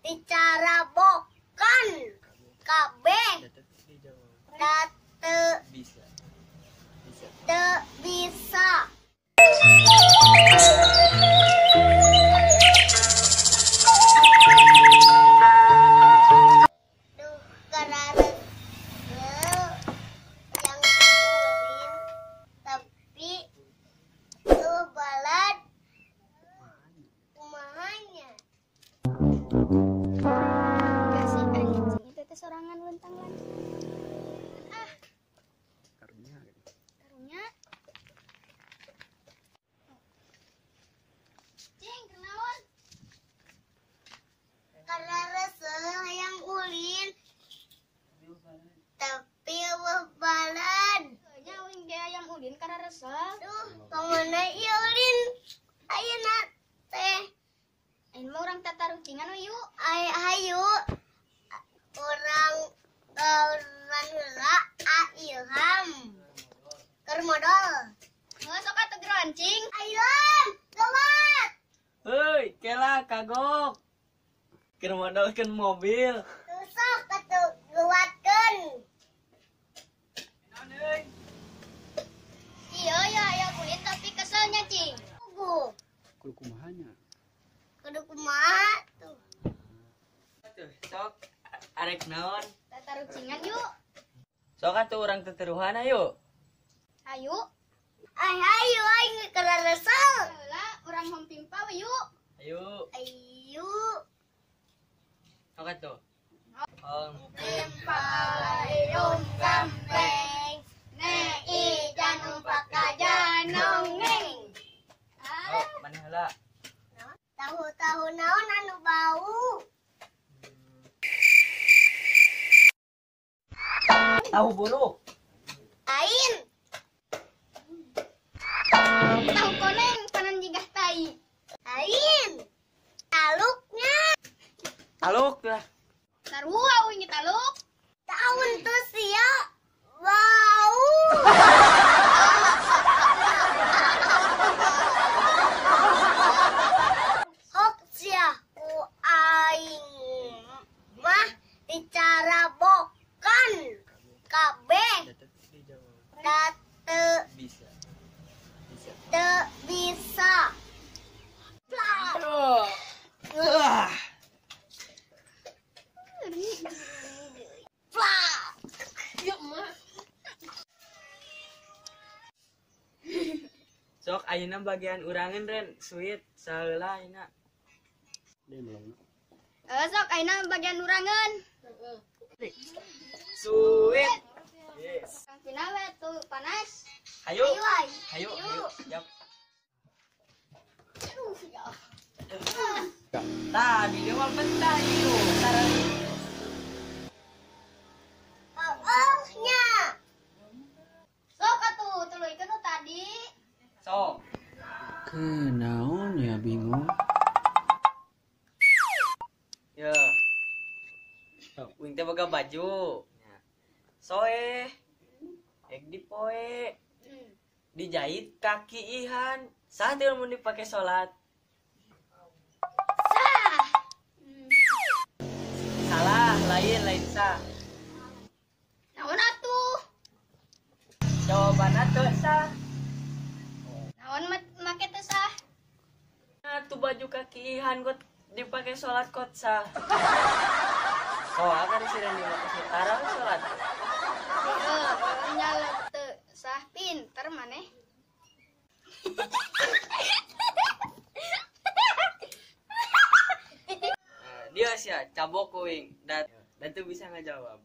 Bicara bokan kabeh date bisa. Duh kararesel yang ulin tapi tuh balad kumahanya. Kasih anjing itu teh sorangan lentang lan. Karunya Karunya. Cing, kenaon? Kararesel yang ulin tapi balad. Nya uing ge ayam ulin karena resah. Duh, kemana ieu ulin? Ayeuna teh Ain mah urang tatarucingan we yuk. hayu orang heula Ilham keur modal. Heeh, sok atuh geroncing. Ilham, gawat. Hei, kela kagok. Keur modalkeun mobil. Tusuk atuh guwatkeun. Iya ya ayam ulin tapi keselnya cing. Tunggu, kudu kumahanya. kudu kumaha tuh. Tuh, sok arek naon? Tatarucingan yuk. Sok atuh urang teteruhan ayo. Ayo. Hayu aing kararesel. Heula urang hompimpa we yuk. Ayo, Ayu. sok atuh. Pimpa layung gampeng. Nei janung pakajanong ngeng. Oh, maneh heula. Tahu-tahu naon anu bau. Tahu buruk. Ain. Tahu koneng panan jigah tai. Ain. Taluknya. Taluk lah. Sarua uing taluk. Tahun tuh sia. Bau. Hok sia ku aing mah bicara bokan kabeh date Bisa. bisa. Aduh. Sok ayeuna bagian urangan ren, sweet saheula ayeuna. Dia belum. Sok aina bagian urangan. Sweet. Yes. Kang Pina we tuh panas. Hayu. Ayo ay. Hayu, hayu. Yap. Tah, di dia mah betah ieu. Sareng. Nya. Sok atuh tuluikeun nu tadi. Sok. Kenaon ya bingung. Ya. Wing teh boga baju. Soe. Ek dipoe. Dijahit kaki ihan. Saha teh mun dipake salat? Sah. Salah, lain sah. Naon atuh? Jawabanna teu sah. Naon make teh sah? Nah, tuh baju kaki ihan got dipake salat kot sah. Soal kan disireng dimake tarang salat. Heeh, nyala teu sah pinter maneh. Dia sih cabok kuing dan tuh bisa ngejawab.